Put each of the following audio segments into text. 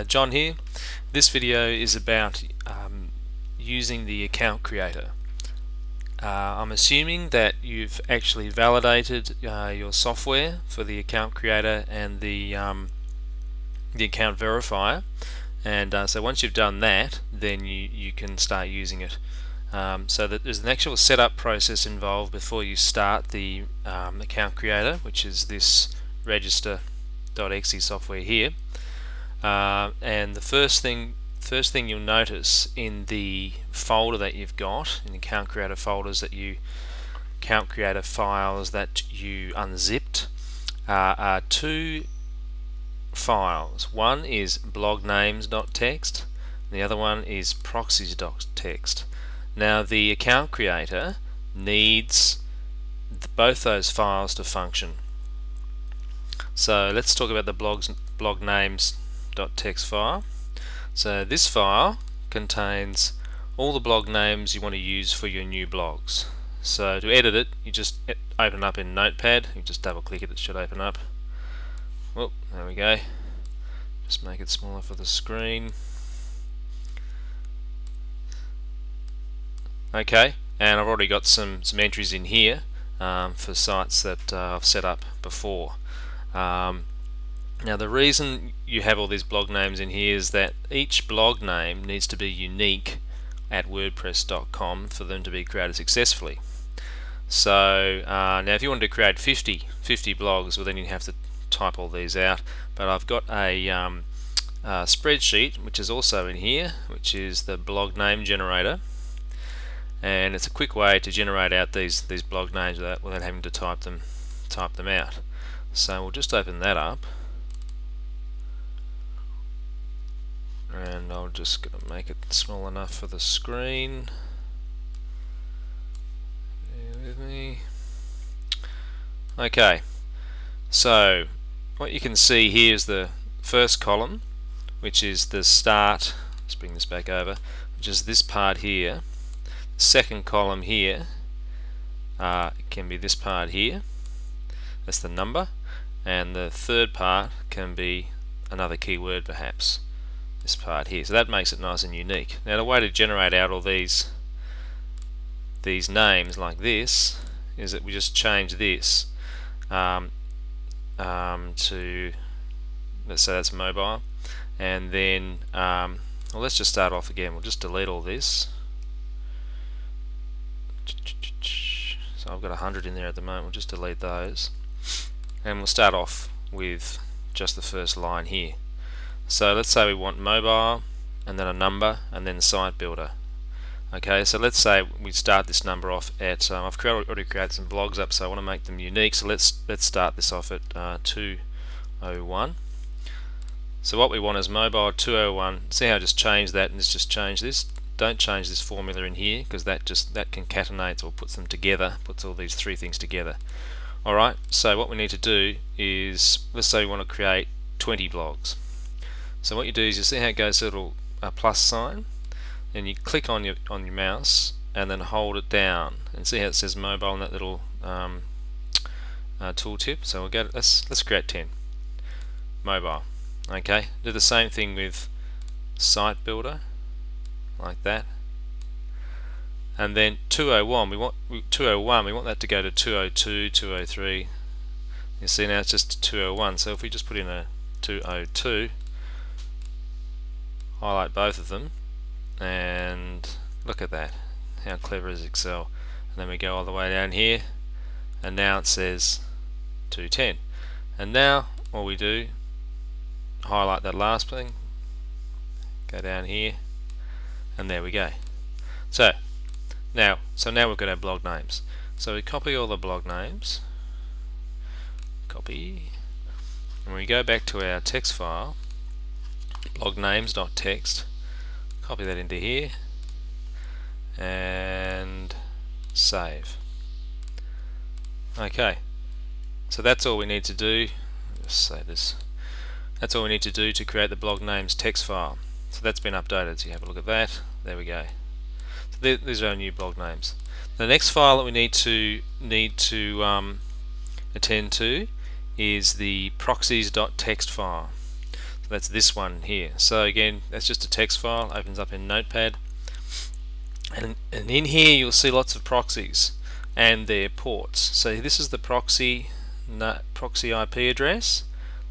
John here. This video is about using the account creator. I'm assuming that you've actually validated your software for the account creator and the account verifier, and so once you've done that, then you can start using it. So that there's an actual setup process involved before you start the account creator, which is this register.exe software here. And the first thing you'll notice in the folder that you've got, in the account creator folders that you account creator files that you unzipped, are two files. One is blognames.txt, and the other one is proxies.txt. Now the account creator needs both those files to function. So let's talk about the blognames.txt file. So this file contains all the blog names you want to use for your new blogs. So to edit it, you just open up in Notepad. You just double click it, it should open up. Well, there we go. Just make it smaller for the screen. Okay, and I've already got some entries in here for sites that I've set up before. Now the reason you have all these blog names in here is that each blog name needs to be unique at wordpress.com for them to be created successfully. So now if you wanted to create 50 blogs, well then you have to type all these out, but I've got a spreadsheet which is also in here, which is the blog name generator, and it's a quick way to generate out these blog names without having to type them out. So we'll just open that up, and I'm just going to make it small enough for the screen. Bear with me. Okay, so what you can see here is the first column, which is the start. Let's bring this back over, which is this part here. The second column here can be this part here, that's the number, and the third part can be another keyword, perhaps this part here. So that makes it nice and unique. Now the way to generate out all these names like this is that we just change this to, let's say that's mobile, and then well, let's just start off again. We'll just delete all this. So I've got 100 in there at the moment. We'll just delete those, and we'll start off with just the first line here. So let's say we want mobile, and then a number, and then site builder. Okay, so let's say we start this number off at I've already created some blogs up, so I want to make them unique. So let's start this off at 201. So what we want is mobile 201. See how I just changed that, and let's just change this. Don't change this formula in here, because that concatenates or puts them together, puts all these three things together. Alright, so what we need to do is, let's say we want to create 20 blogs. So what you do is, you see how it goes to a little plus sign, and you click on your mouse and then hold it down, and see how it says mobile in that little tooltip. So we'll go. Let's create 10 mobile. Okay, do the same thing with site builder, like that. And then 201, we want that to go to 202, 203. You see now it's just 201. So if we just put in a 202, highlight both of them, and look at that. How clever is Excel? And then we go all the way down here, and now it says 210. And now all we do, highlight that last thing, go down here, and there we go. So now we've got our blog names. So we copy all the blog names, copy, and we go back to our text file, blognames.txt, copy that into here, and save. Okay, so that's all we need to do. Just save this. That's all we need to do to create the blog names text file. So that's been updated. So you have a look at that. There we go. So these are our new blog names. The next file that we need to attend to is the proxies.txt file. So that's this one here. So again, that's just a text file, opens up in Notepad, and in here you'll see lots of proxies and their ports. So this is the proxy IP address,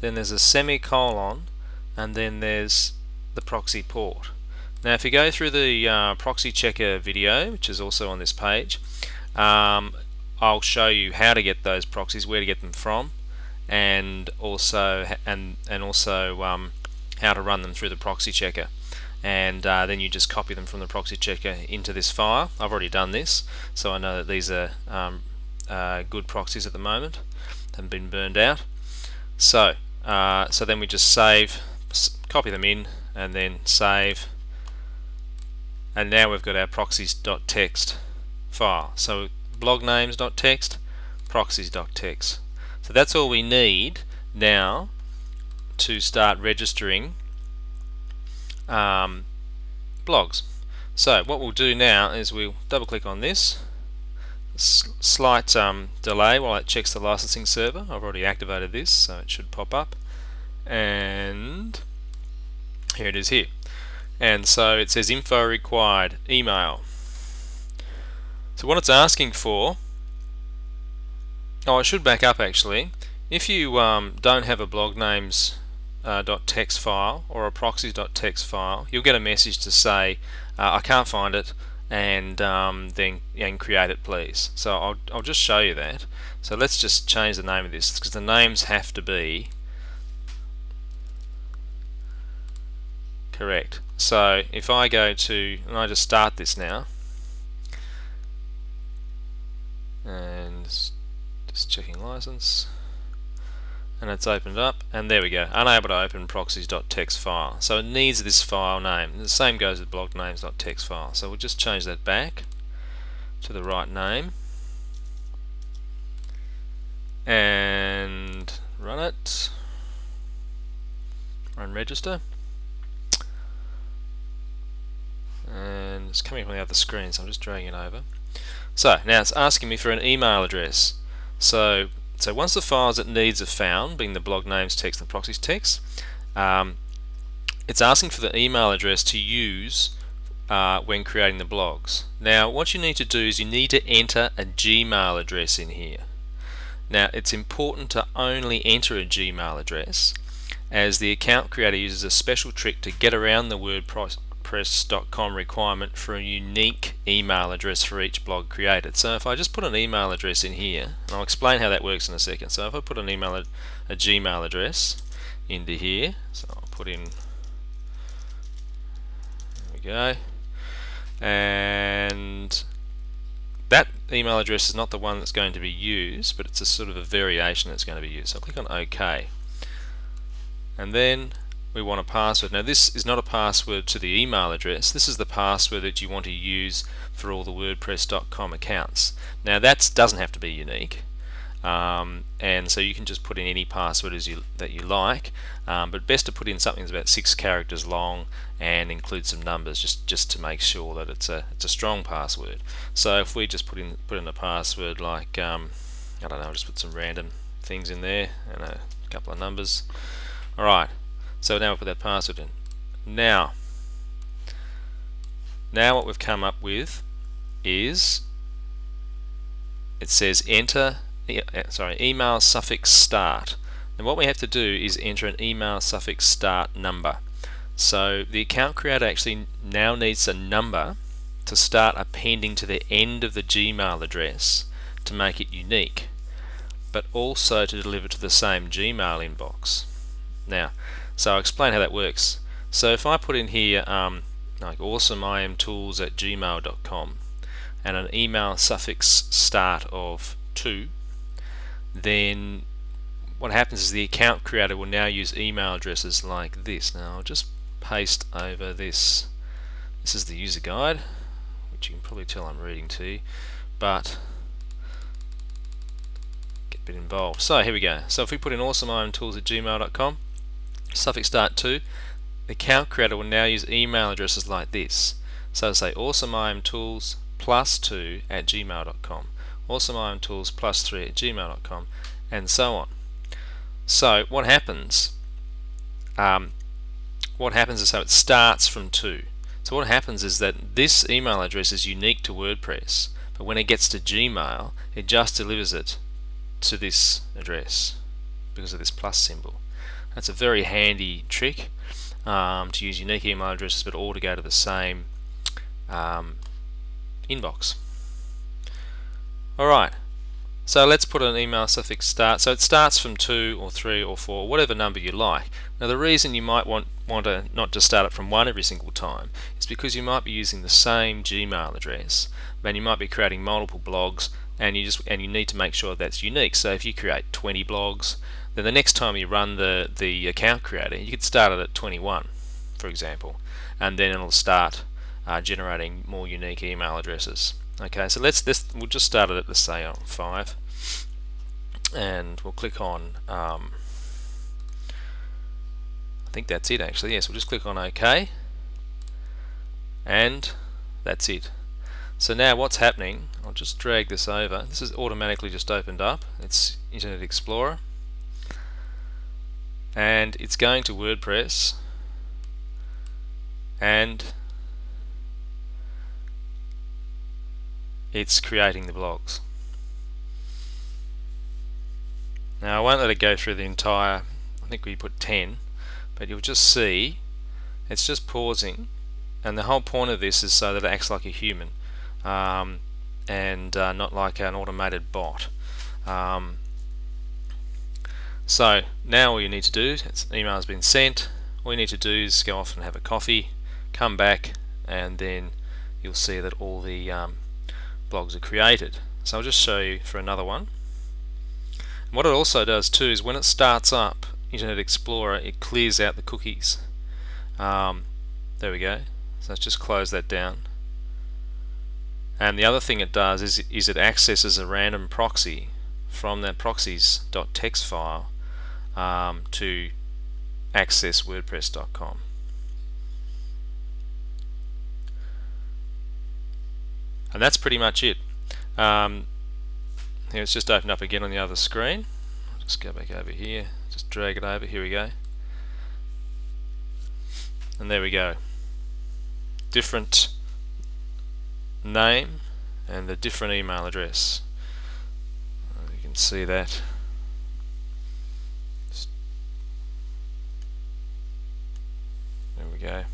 then there's a semicolon, and then there's the proxy port. Now if you go through the proxy checker video, which is also on this page, I'll show you how to get those proxies, where to get them from, and also how to run them through the proxy checker. And then you just copy them from the proxy checker into this file. I've already done this, so I know that these are good proxies at the moment, haven't been burned out. So then we just save, copy them in, and then save, and now we've got our proxies.txt file. So blog names.txt, proxies.txt. So that's all we need now to start registering blogs. So what we'll do now is we'll double click on this. Slight delay while it checks the licensing server. I've already activated this, so it should pop up, and here it is here. And so it says info required, email. So what it's asking for, I should back up actually. If you don't have a blog names .txt file or a proxies.txt file, you'll get a message to say I can't find it, and then create it please. So I'll just show you that. So let's just change the name of this, because the names have to be correct. So if I go to, and I just start this now, and just checking license, and it's opened up, and there we go, unable to open proxies.txt file. So it needs this file name. The same goes with blog names.txt file. So we'll just change that back to the right name and run it, run register, and it's coming from the other screen, so I'm just dragging it over. So now it's asking me for an email address. So once the files it needs are found, being the blog names text and proxies text, it's asking for the email address to use when creating the blogs. Now what you need to do is you need to enter a Gmail address in here. Now it's important to only enter a Gmail address, as the account creator uses a special trick to get around the WordPress.com requirement for a unique email address for each blog created. So if I just put an email address in here, and I'll explain how that works in a second. So if I put a Gmail address into here, so I'll put in, there we go, and that email address is not the one that's going to be used, but it's a sort of a variation that's going to be used. So I'll click on OK, and then we want a password. Now this is not a password to the email address, this is the password that you want to use for all the WordPress.com accounts. Now that doesn't have to be unique, and so you can just put in any password that you like, but best to put in something that's about 6 characters long and include some numbers, just to make sure that it's a strong password. So if we just put in a password like I don't know, I'll just put some random things in there and a couple of numbers. Alright, so now we'll put that password in. Now what we've come up with is, it says enter email suffix start. And what we have to do is enter an email suffix start number. So the account creator actually now needs a number to start appending to the end of the Gmail address to make it unique, but also to deliver to the same Gmail inbox. Now, so I'll explain how that works. So if I put in here like awesomeimtools@gmail.com and an email suffix start of 2, then what happens is the account creator will now use email addresses like this. Now I'll just paste over this. This is the user guide, which you can probably tell I'm reading to you, but get a bit involved. So here we go. So if we put in awesomeimtools@gmail.com, suffix start 2, the account creator will now use email addresses like this. So say awesomeimtools +2@gmail.com, awesomeimtools +3@gmail.com, and so on. So what happens, what happens is, so it starts from 2. So what happens is that this email address is unique to WordPress, but when it gets to Gmail, it just delivers it to this address because of this plus symbol. That's a very handy trick to use unique email addresses, but all to go to the same inbox. Alright, so let's put an email suffix start. So it starts from 2 or 3 or 4, whatever number you like. Now the reason you might want to not just start it from 1 every single time is because you might be using the same Gmail address, and you might be creating multiple blogs, and you need to make sure that's unique. So if you create 20 blogs, then the next time you run the account creator, you could start it at 21, for example, and then it'll start generating more unique email addresses. Okay, so we'll just start it at, let's say, on 5, and we'll click on I think that's it actually. Yes, we'll just click on OK, and that's it. So now what's happening, I'll just drag this over. This is automatically just opened up. It's Internet Explorer, and it's going to WordPress, and it's creating the blogs. Now I won't let it go through the entire, I think we put 10, but you'll just see it's just pausing, and the whole point of this is so that it acts like a human, and not like an automated bot. So now all you need to do, email has been sent, all you need to do is go off and have a coffee, come back, and then you'll see that all the blogs are created. So I'll just show you for another one. And what it also does too is when it starts up Internet Explorer, it clears out the cookies. There we go. So let's just close that down. And the other thing it does is it accesses a random proxy from that proxies.txt file to access WordPress.com. And that's pretty much it. Here it's just opened up again on the other screen. I'll just go back over here, just drag it over, here we go. And there we go. Different name and the different email address. You can see that. There we go.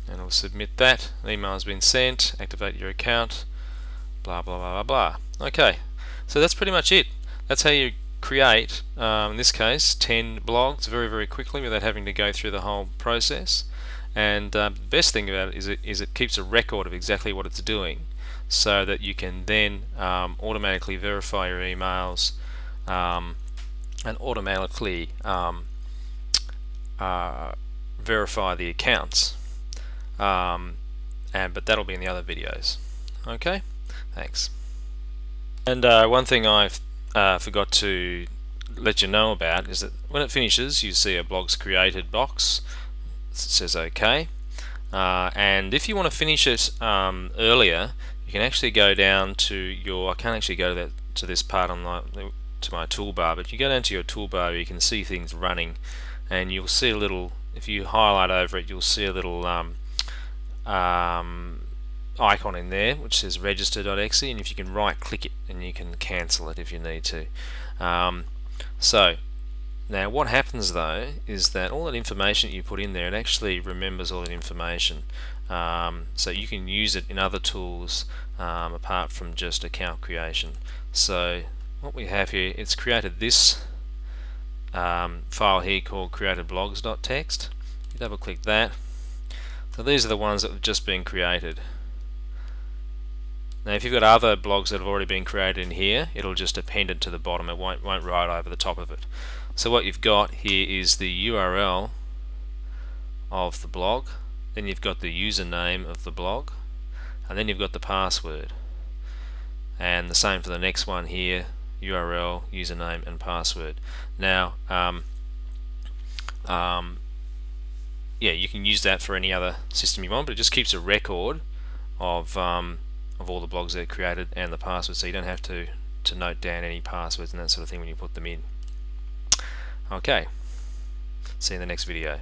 And I'll submit that. An email has been sent, activate your account, blah blah blah blah blah. Okay, so that's pretty much it. That's how you create, in this case, 10 blogs very quickly without having to go through the whole process. And the best thing about it is it keeps a record of exactly what it's doing, so that you can then automatically verify your emails and automatically verify the accounts. But that'll be in the other videos. Okay, thanks. And one thing I've forgot to let you know about is that when it finishes, you see a blogs created box. It says OK. And if you want to finish it earlier, you can actually go down to your. I can't actually go to this part on to my toolbar, but if you go down to your toolbar, you can see things running, and you'll see a little. If you highlight over it, you'll see a little icon in there which says register.exe, and if you can right click it and you can cancel it if you need to. So now what happens though is that all that information that you put in there, it actually remembers all that information, so you can use it in other tools apart from just account creation. So what we have here, it's created this file here called createdblogs.txt. You double click that. So these are the ones that have just been created. Now if you've got other blogs that have already been created in here, it'll just append it to the bottom. It won't write over the top of it. So what you've got here is the URL of the blog, then you've got the username of the blog, and then you've got the password. And the same for the next one here, URL, username and password. Now yeah, you can use that for any other system you want, but it just keeps a record of all the blogs that are created and the password, so you don't have to to note down any passwords and that sort of thing when you put them in. Okay, see you in the next video.